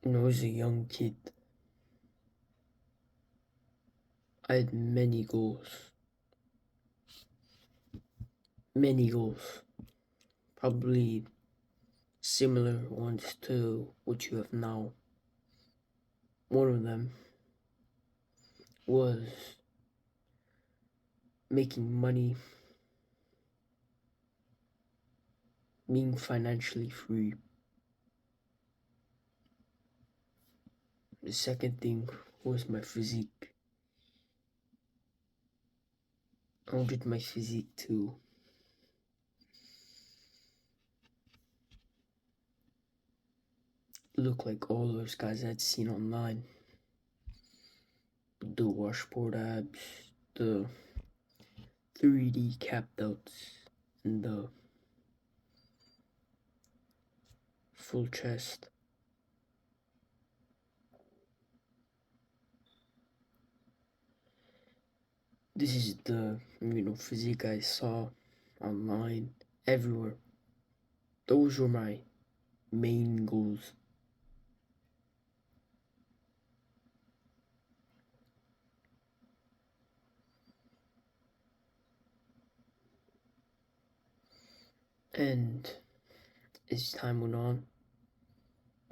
When I was a young kid, I had many goals, probably similar ones to what you have now. One of them was making money, being financially free. The second thing was my physique. I wanted my physique to look like all those guys I'd seen online. The washboard abs, the 3D capped outs, and the full chest. This is the physique I saw online everywhere. Those were my main goals. And as time went on,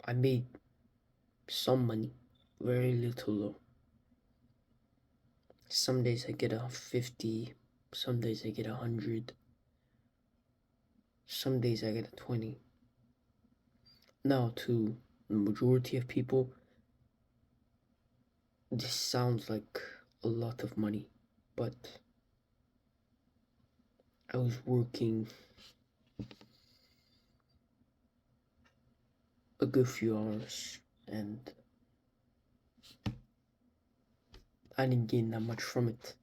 I made some money, very little though. Some days I get 50, some days I get 100, some days I get 20. Now, to the majority of people, this sounds like a lot of money, but I was working a good few hours and I didn't gain that much from it.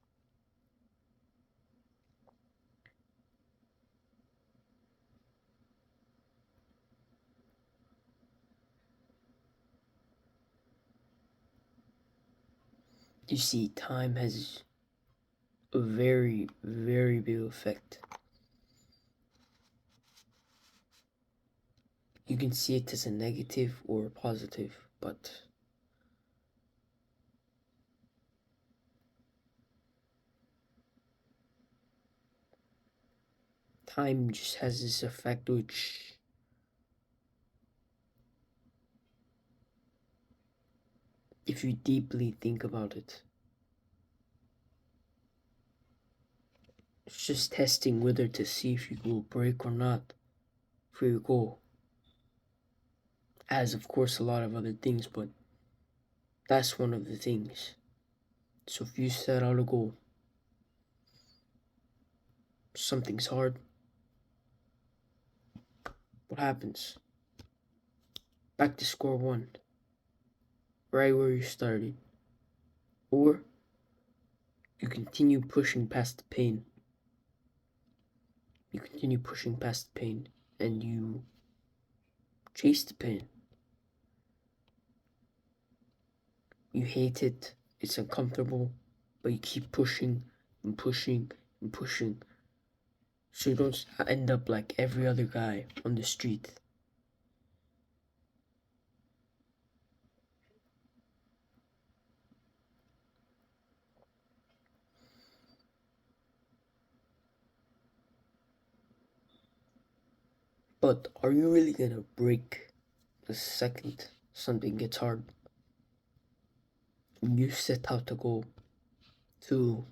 You see, time has a very, very big effect. You can see it as a negative or a positive, but time just has this effect which, if you deeply think about it, it's just testing whether to see if you will break or not for your goal. As of course a lot of other things, but that's one of the things. So if you set out a goal, something's hard, what happens? Back to square one, right where you started. Or you continue pushing past the pain. You continue pushing past the pain and you chase the pain. You hate it, it's uncomfortable, but you keep pushing and pushing and pushing. So you don't end up like every other guy on the street. But are you really gonna break the second something gets hard? When you set out to go to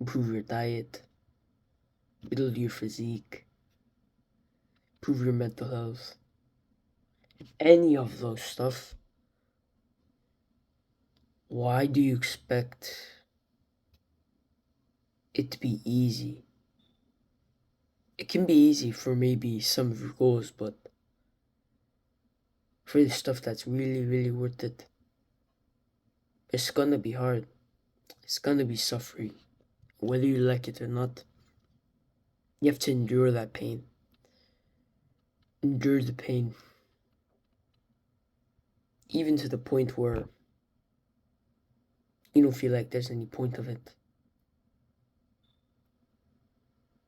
improve your diet, build your physique, improve your mental health, any of those stuff, why do you expect it to be easy? It can be easy for maybe some of your goals, but for the stuff that's really, really worth it, it's gonna be hard. It's gonna be suffering. Whether you like it or not, you have to endure that pain. Endure the pain. Even to the point where you don't feel like there's any point of it.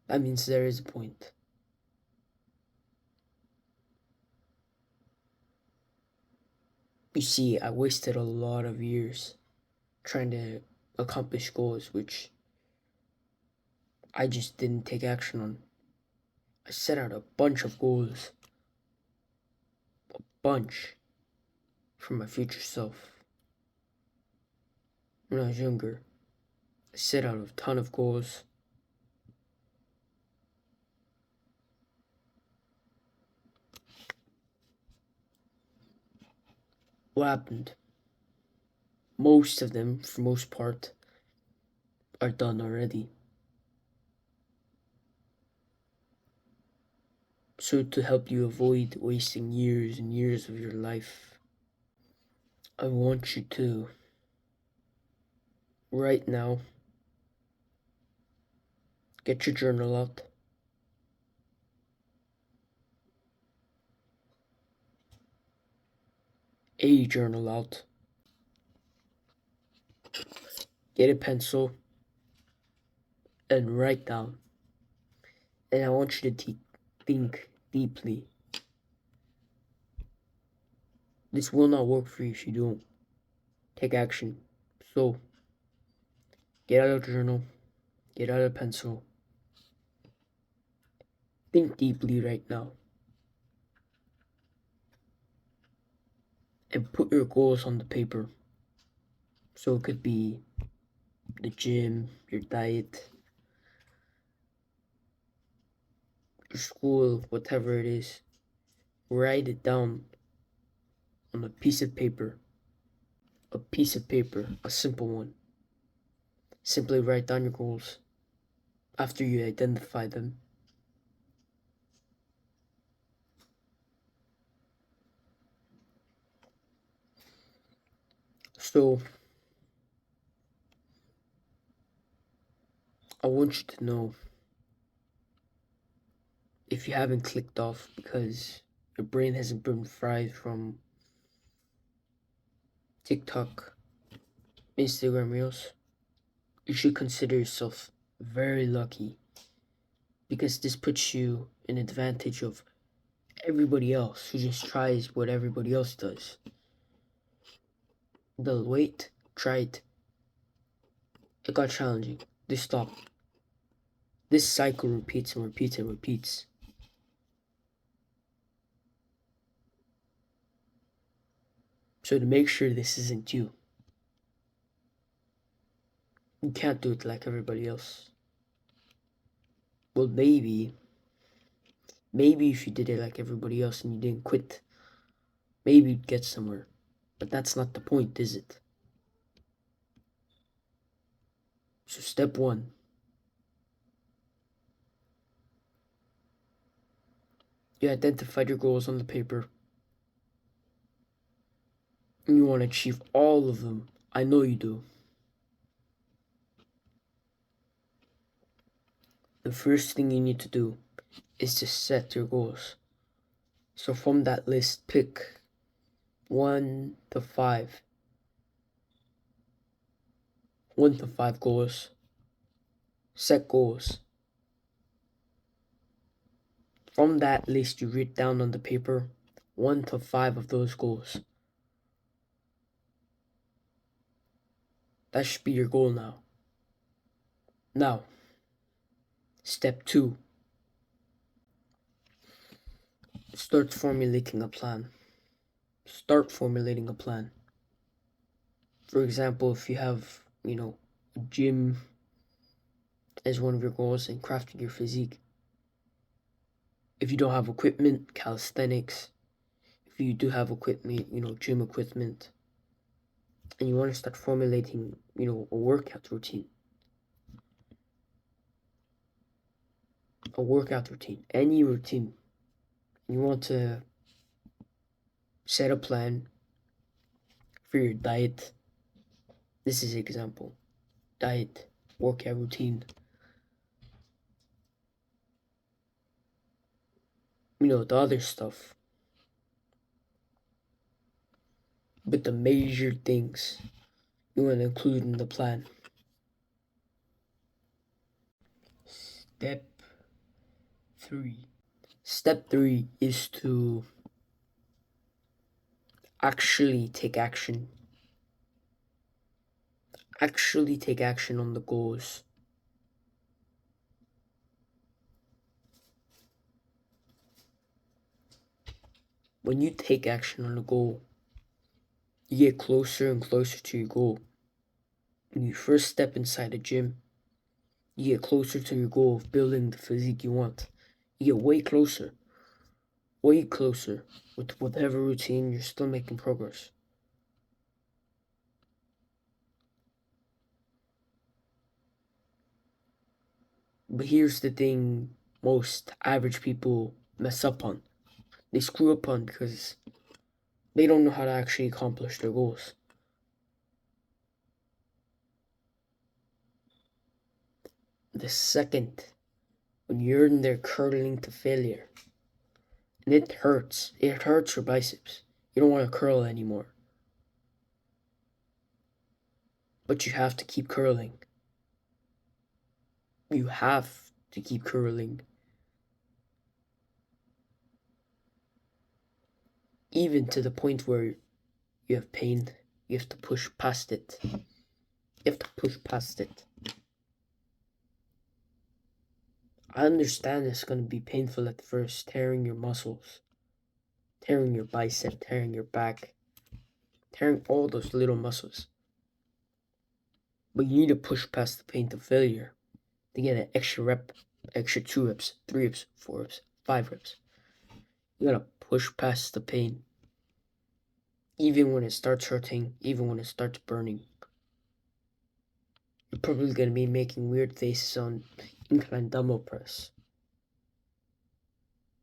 That means there is a point. You see, I wasted a lot of years trying to accomplish goals which I just didn't take action on. I set out a bunch of goals, bunch, for my future self. When I was younger, I set out a ton of goals. What happened? Most of them, for most part, are done already. So to help you avoid wasting years and years of your life, I want you to, right now, get your journal out. A journal out. Get a pencil and write down. And I want you to think deeply. This will not work for you if you don't take action. So, get out a journal, get out a pencil, think deeply right now, and put your goals on the paper. So it could be the gym, your diet, your school, whatever it is. Write it down on a piece of paper. A piece of paper, a simple one. Simply write down your goals after you identify them. So, I want you to know, if you haven't clicked off because your brain hasn't been fried from TikTok, Instagram Reels, you should consider yourself very lucky, because this puts you in advantage of everybody else who just tries what everybody else does. They'll wait, try it. It got challenging. They stop. This cycle repeats and repeats and repeats. So to make sure this isn't you, you can't do it like everybody else. Well, maybe if you did it like everybody else and you didn't quit, maybe you'd get somewhere. But that's not the point, is it? So step one, you identified your goals on the paper, and you want to achieve all of them. I know you do. The first thing you need to do is to set your goals. So from that list, pick 1 to 5. 1 to 5 goals. Set goals. From that list, you write down on the paper 1 to 5 of those goals. That should be your goal now. Now, step 2. Start formulating a plan. Start formulating a plan. For example, if you have, a gym as one of your goals and crafting your physique. If you don't have equipment, calisthenics. If you do have equipment, gym equipment. And you want to start formulating, a workout routine. A workout routine. Any routine. You want to set a plan for your diet. This is an example. Diet, workout routine. The other stuff. But the major things you want to include in the plan. Step 3. Step 3 is to Actually take action. Actually take action on the goals. When you take action on a goal, you get closer and closer to your goal. When you first step inside a gym, you get closer to your goal of building the physique you want. You get way closer. Way closer. With whatever routine, you're still making progress. But here's the thing most average people mess up on. They screw up on because they don't know how to actually accomplish their goals. The second, when you're in there curling to failure, and it hurts your biceps. You don't want to curl anymore. But you have to keep curling. You have to keep curling. Even to the point where you have pain, you have to push past it. You have to push past it. I understand it's going to be painful at first, tearing your muscles, tearing your bicep, tearing your back, tearing all those little muscles. But you need to push past the pain of failure to get an extra rep, extra 2 reps, 3 reps, 4 reps, 5 reps. You gotta push past the pain. Even when it starts hurting, even when it starts burning. You're probably gonna be making weird faces on incline dumbbell press.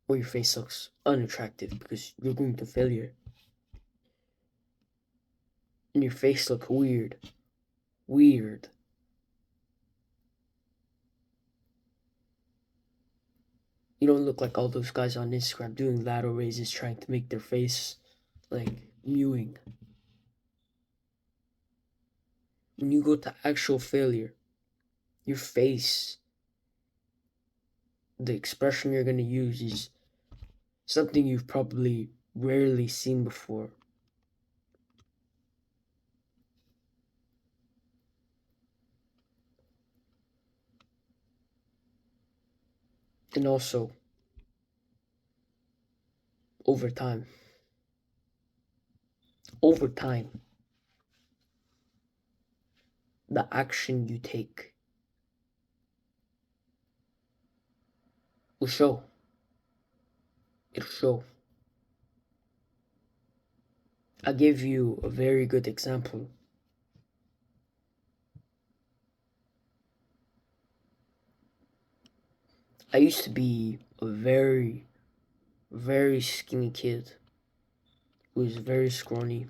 Or your face looks unattractive because you're going to failure. And your face looks weird. Weird. You don't look like all those guys on Instagram doing lateral raises trying to make their face like mewing. When you go to actual failure, your face, the expression you're gonna use is something you've probably rarely seen before. And also, over time, the action you take will show. It'll show. I'll give you a very good example. I used to be a very, very skinny kid who was very scrawny.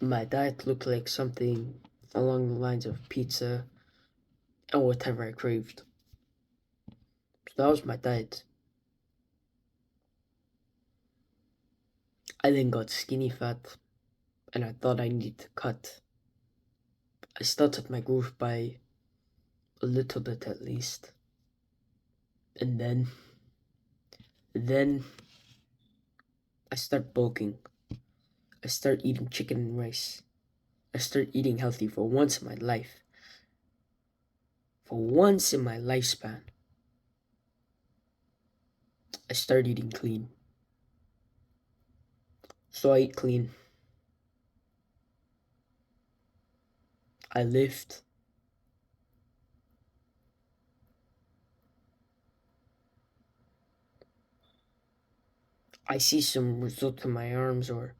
My diet looked like something along the lines of pizza and whatever I craved. So that was my diet. I then got skinny fat and I thought I needed to cut. I started my growth by a little bit at least. And then I start bulking. I start eating chicken and rice. I start eating healthy for once in my life. For once in my lifespan, I start eating clean. So I eat clean. I lift. I see some result in my arms or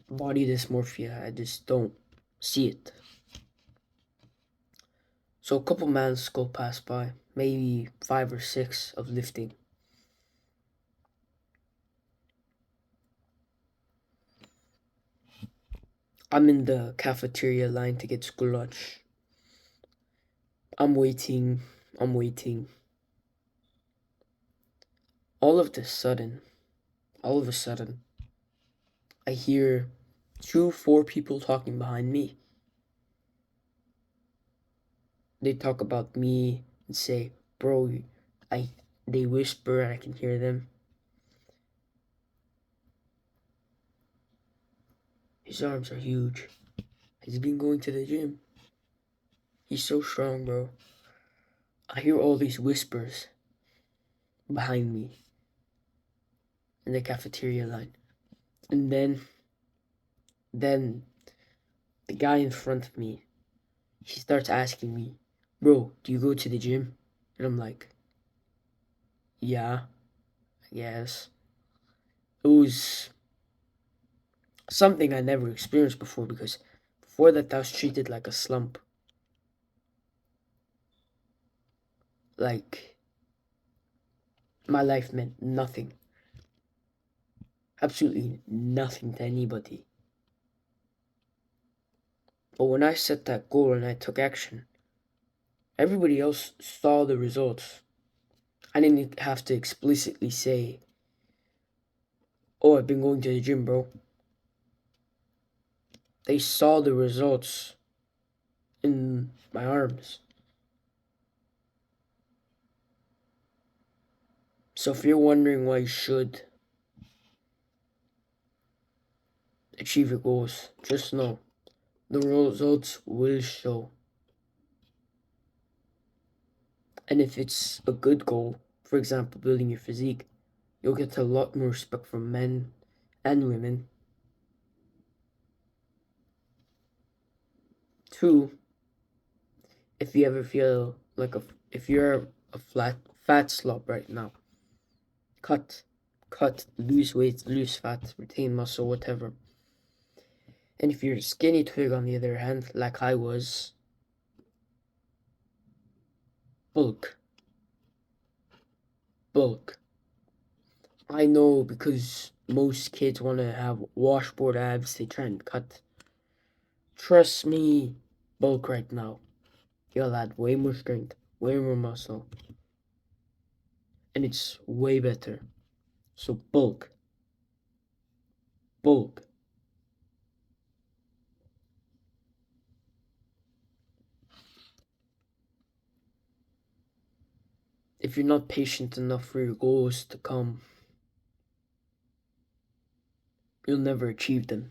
body dysmorphia. I just don't see it. So a couple months go past by, maybe 5 or 6 of lifting. I'm in the cafeteria line to get school lunch. I'm waiting. All of a sudden, I hear 4 people talking behind me. They talk about me and say, bro, they whisper and I can hear them. His arms are huge. He's been going to the gym. He's so strong, bro. I hear all these whispers behind me in the cafeteria line. And then the guy in front of me, he starts asking me, bro, do you go to the gym? And I'm like, yeah, I guess. It was something I never experienced before because before that I was treated like a slump. Like my life meant nothing. Absolutely nothing to anybody. But when I set that goal and I took action, everybody else saw the results. I didn't have to explicitly say, oh, I've been going to the gym, bro. They saw the results in my arms. So if you're wondering why you should achieve your goals, just know the results will show. And if it's a good goal, for example, building your physique, you'll get a lot more respect from men and women. 2, if you ever feel like if you're a fat slob right now, cut, lose weight, lose fat, retain muscle, whatever. And if you're a skinny twig, on the other hand, like I was, bulk. I know because most kids want to have washboard abs, they try and cut. Trust me, bulk right now. You'll add way more strength, way more muscle, and it's way better. So bulk. If you're not patient enough for your goals to come, you'll never achieve them.